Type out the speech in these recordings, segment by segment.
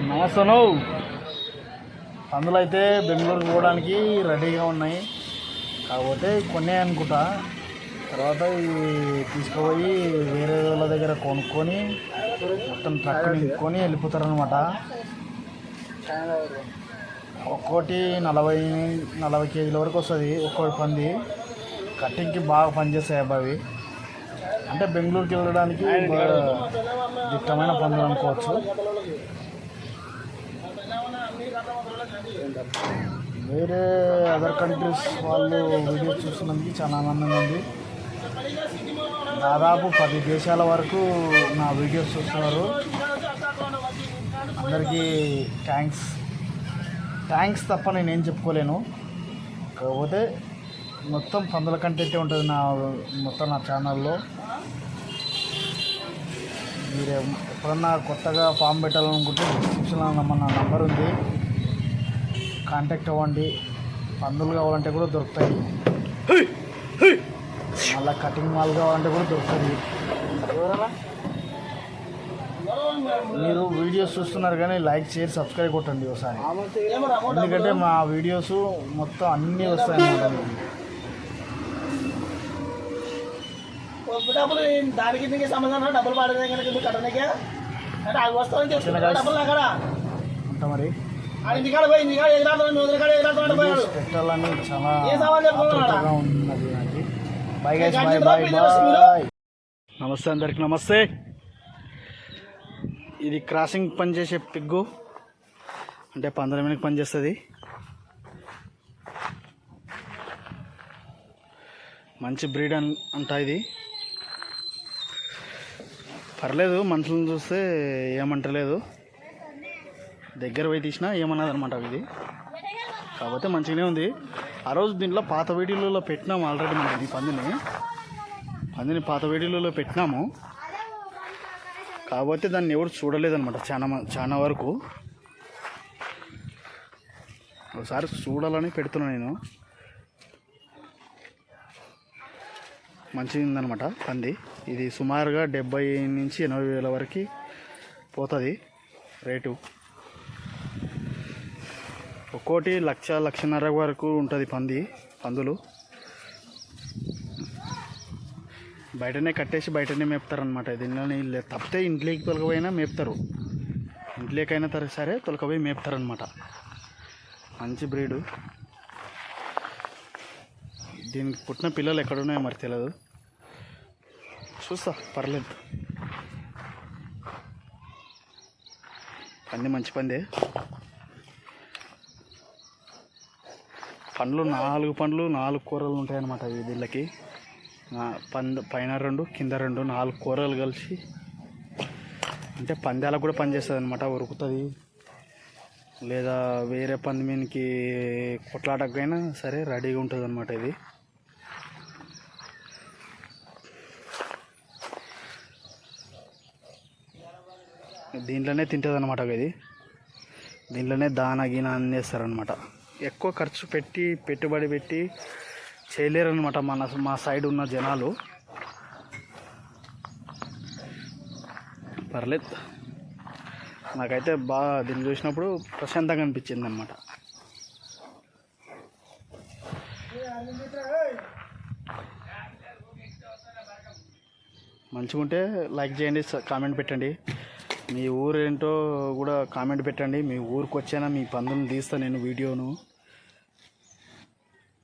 నమస్తేను. పందులు అయితే బెంగళూరుకి పోవడానికి రెడీగా ఉన్నాయి. కాకపోతే కొన్నే అనుకుంటా. తర్వాత ఇవి తీసుకుపోయి వేరే వాళ్ళ దగ్గర కొనుక్కొని మొత్తం ట్రక్ నింపుకొని వెళ్ళిపోతారనమాట. ఒక్కోటి 40 కేజీల వరకు వస్తుంది ఒక్కోటి పంది. కటింగ్కి బాగా పనిచేస్తాయి అబ్బాయి. అంటే బెంగళూరుకి వెళ్ళడానికి దిట్టమైన పందులు అనుకోవచ్చు. వేరే అదర్ కంట్రీస్ వాళ్ళు వీడియోస్ చూస్తున్నందుకు చాలా ఆనందంగా ఉంది. దాదాపు 10 దేశాల వరకు నా వీడియోస్ చూస్తున్నారు. అందరికీ థ్యాంక్స్ తప్ప నేనేం చెప్పుకోలేను. కాకపోతే మొత్తం పందుల కంటెంటే ఉంటుంది నా ఛానల్లో. మీరు ఎప్పుడన్నా కొత్తగా ఫామ్ పెట్టాలనుకుంటే డిస్క్రిప్షన్లో నా నంబర్ ఉంది, కాంటాక్ట్ అవ్వండి. పందులు కావాలంటే కూడా దొరుకుతాయి, మళ్ళీ కటింగ్ మాల్ కావాలంటే కూడా దొరుకుతుంది. మీరు వీడియోస్ చూస్తున్నారు కానీ లైక్ చేసి సబ్స్క్రైబ్ కొట్టండి ఒకసారి. ఎందుకంటే మా వీడియోస్ మొత్తం అన్నీ వస్తాయి అన్నమాట. డబ్బులు దానికి దీనికి సంబంధం డబ్బులు పడదే కనుక నువ్వు కట్టనికే అంటే అవి వస్తావని చెప్తున్నా డబ్బులు అక్కడ ఉంటా. మరి ఇంటికాడ పోయి ఇంటికాడ ఎదురాడుతున్నాడు పెట్టాలని చాలా ఏ సవాల్ చెప్పుకున్నాడా ఉన్నది నాకు. Bye guys, bye. నమస్తే అందరికి నమస్తే. ఇది క్రాసింగ్ పనిచేసే పిగ్గు, అంటే 15 మినిట్ పనిచేస్తుంది. మంచి బ్రీడ్ అంట ఇది. పర్లేదు, మనుషులను చూస్తే ఏమంటలేదు. దగ్గర పోయి తీసినా ఏమన్నది అనమాట ఇది. కాకపోతే మంచిగానే ఉంది. ఆ రోజు దీంట్లో పాత వీడియోలలో పెట్టినాము ఆల్రెడీ. మనం ఈ పందిని పాత వీడియోలలో పెట్టినాము. కాకపోతే దాన్ని ఎవరు చూడలేదన్నమాట చాలా వరకు. ఒకసారి చూడాలని పెడుతున్నా నేను. మంచిగా ఉందన్నమాట పంది. ఇది సుమారుగా 70 నుంచి 80 వేల వరకు పోతుంది రేటు. ఒక్కోటి 1,00,000-1,50,000 వరకు ఉంటుంది పందులు. బయటనే కట్టేసి బయటనే మేపుతారనమాట. దీనిలో తప్పితే ఇంట్లోకి తొలకపోయినా మేపుతారు. ఇంట్లోకైనా సరే తొలకపోయి మేపుతారనమాట. మంచి బ్రీడు. దీనికి పుట్టిన పిల్లలు ఎక్కడున్నాయో మరి తెలియదు. చూస్తా, పర్లేదు. పంది మంచి పందే. పండ్లు 4 కూరలు ఉంటాయన్నమాట వీళ్ళకి. పైన 2 కింద 2 4 కూరలు కలిసి. అంటే పందాలకు కూడా పనిచేస్తుంది అనమాట. ఉరుకుతుంది, లేదా వేరే పంది మీదకి కొట్లాటకైనా సరే రెడీగా ఉంటుంది అనమాట ఇది. దీంట్లోనే తింటుంది అనమాట ఇది. దీంట్లోనే దానా గీనా అందేస్తారనమాట. ఎక్కువ ఖర్చు పెట్టుబడి పెట్టి చేయలేరు అనమాట మా సైడ్ ఉన్న జనాలు. పర్లేదు, నాకైతే బాగా దీన్ని చూసినప్పుడు ప్రశాంతంగా అనిపించింది అనమాట. మంచిగా ఉంటే లైక్ చేయండి, కామెంట్ పెట్టండి. మీ ఊరు ఏంటో కూడా కామెంట్ పెట్టండి. మీ ఊరికి వచ్చైనా మీ పందులను తీస్తా నేను వీడియోను.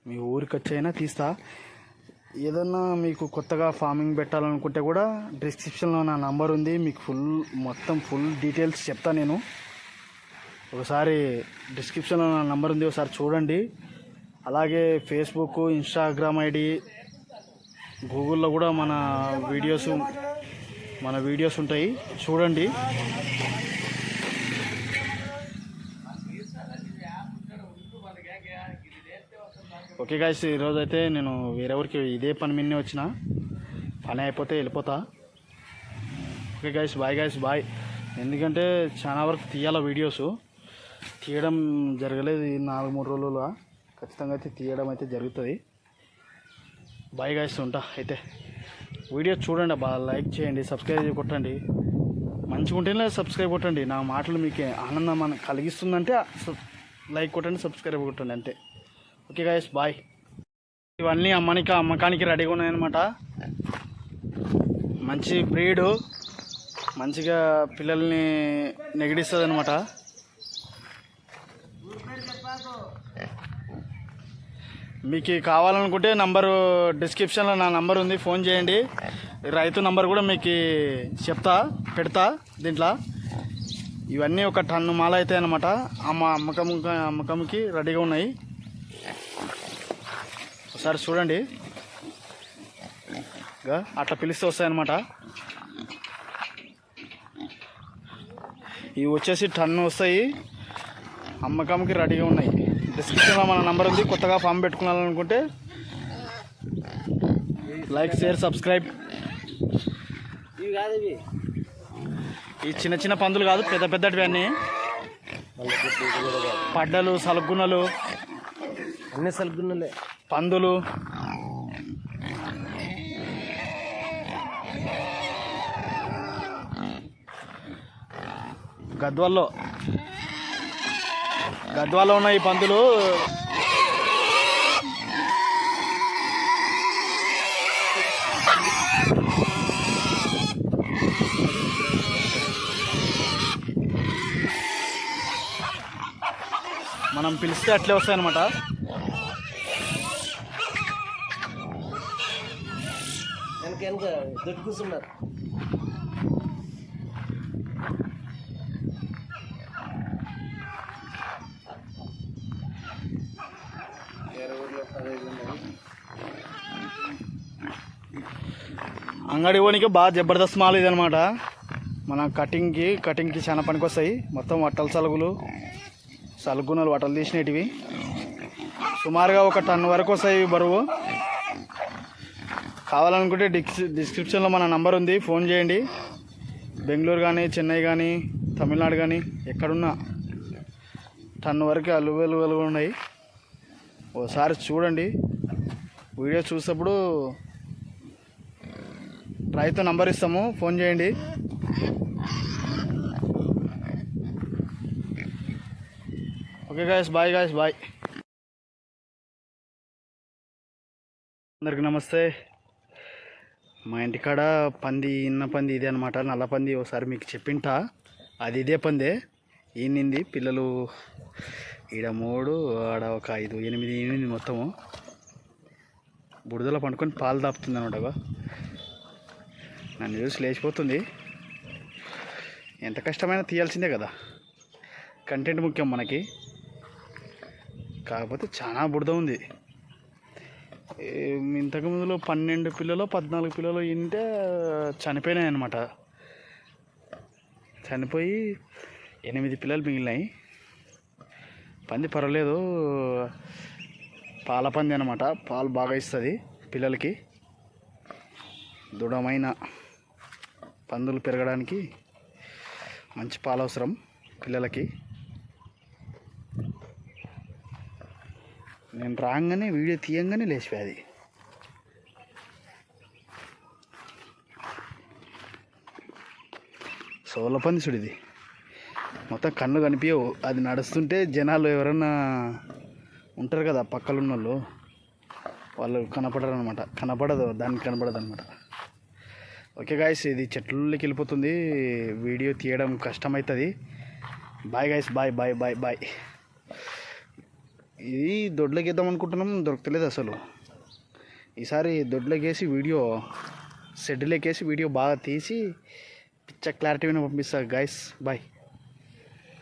మీ ఊరికి వచ్చైనా తీస్తా. ఏదన్నా మీకు కొత్తగా ఫార్మింగ్ పెట్టాలనుకుంటే కూడా డిస్క్రిప్షన్లో నా నంబర్ ఉంది. మీకు మొత్తం ఫుల్ డీటెయిల్స్ చెప్తా నేను. ఒకసారి డిస్క్రిప్షన్లో నా నంబర్ ఉంది, ఒకసారి చూడండి. అలాగే ఫేస్బుక్, ఇన్స్టాగ్రామ్ ఐడి, గూగుల్లో కూడా మన వీడియోస్ ఉంటాయి, చూడండి. ఓకే గాయ్స్, ఈరోజు అయితే నేను వేరే ఊరికి ఇదే పని మీదనే వచ్చిన. పని అయిపోతే వెళ్ళిపోతా. Okay guys, bye. ఎందుకంటే చాలా వరకు తీయాల వీడియోస్. తీయడం జరగలేదు ఈ 4-3 రోజులుగా. ఖచ్చితంగా అయితే తీయడం అయితే జరుగుతుంది. బాయ్ గాయ్స్, ఉంటా అయితే. వీడియో చూడండి, బాగా లైక్ చేయండి, సబ్స్క్రైబ్ కొట్టండి. మంచి మంచిగా ఉంటేనే సబ్స్క్రైబ్ కొట్టండి. నా మాటలు మీకు ఆనందం కలిగిస్తుందంటే లైక్ కొట్టండి, సబ్స్క్రైబ్ కొట్టండి అంతే. Okay guys bye. ఇవన్నీ అమ్మకానికి రెడీగా ఉన్నాయన్నమాట. మంచి బ్రీడు, మంచిగా పిల్లల్ని నెగిడిస్తుంది అనమాట. మీకు కావాలనుకుంటే నంబరు డిస్క్రిప్షన్లో నా నంబర్ ఉంది, ఫోన్ చేయండి. రైతు నంబర్ కూడా మీకు పెడతా దీంట్లో. ఇవన్నీ ఒక టన్ను మాల అవుతాయి అన్నమాట. అమ్మకంకి రెడీగా ఉన్నాయి. ఒకసారి చూడండి, అట్లా పిలిస్తే వస్తాయన్నమాట. ఇవి వచ్చేసి టన్ను వస్తాయి, అమ్మకంకి రెడీగా ఉన్నాయి. డిస్క్రిప్షన్లో మన నంబర్ ఉంది. కొత్తగా ఫామ్ పెట్టుకోవాలనుకుంటే లైక్, షేర్, సబ్స్క్రైబ్. ఈ చిన్న చిన్న పందులు కాదు, పెద్ద పెద్దటివి అన్నీ. పడ్డలు, సలుగున్నలు, అన్ని సలుగున్నలే పందులు. గద్వాల్లో ఉన్న ఈ పందులు మనం పిలిస్తే అట్లే వస్తాయన్నమాట. వెనక దొడ్డు కూర్చున్నారు. అంగడి పోనీకి బాగా జబర్దస్త్ మాల్ ఇది అనమాట. మన కటింగ్కి చాలా పనికి వస్తాయి. మొత్తం వట్టలు సలుగునలు వట్టలు తీసినవి. సుమారుగా ఒక టన్ను వరకు వస్తాయి బరువు. కావాలనుకుంటే డిస్క్రిప్షన్లో మన నంబర్ ఉంది, ఫోన్ చేయండి. బెంగళూరు కానీ, చెన్నై కానీ, తమిళనాడు కానీ ఎక్కడున్నా టన్ను వరకు అలువెలువలుగా ఉన్నాయి. ఓసారి చూడండి. వీడియో చూసేటప్పుడు రైతు నంబర్ ఇస్తాము, ఫోన్ చేయండి. Okay guys, bye. అందరికి నమస్తే. మా ఇంటికాడ ఇన్న పంది ఇదే అనమాట, నల్ల పంది. ఒకసారి మీకు చెప్పింటా, అది ఇదే పందే. ఈనింది పిల్లలు ఈడ 3, ఆడ ఒక 5, 8 మొత్తము. బుడదలో పండుకొని పాలు దాపుతుంది అనమాట. నన్ను చూసి లేచిపోతుంది. ఎంత కష్టమైనా తీయాల్సిందే కదా, కంటెంట్ ముఖ్యం మనకి. కాకపోతే చాలా బుడద ఉంది. ఇంతకుముందులో 12 పిల్లలు 14 పిల్లలు ఇంటే చనిపోయినాయి అన్నమాట. చనిపోయి 8 పిల్లలు మిగిలినాయి. పంది పర్వాలేదు, పాల పంది అనమాట. పాలు బాగా ఇస్తుంది పిల్లలకి. దృఢమైన పందులు పెరగడానికి మంచి పాలు అవసరం పిల్లలకి. నేను రాగానే వీడియో తీయంగానే లేచిపోయేది. సోల పంది చూడు, మొత్తం కన్ను కనిపించవు. అది నడుస్తుంటే జనాలు ఎవరన్నా ఉంటారు కదా పక్కలున్న వాళ్ళు కనపడరు అనమాట. దానికి కనపడదు అనమాట. ఓకే గాయస్, ఇది చెట్లలోకి వెళ్ళిపోతుంది. వీడియో తీయడం కష్టమవుతుంది. Bye guys, bye. ఇది దొడ్లోకి వేద్దాం అనుకుంటున్నాం, దొరకలేదు అసలు. ఈసారి దొడ్లోకేసి షెడ్లోకేసి వీడియో బాగా తీసి పిచ్చ క్లారిటీగా పంపిస్తా గాయస్. బాయ్.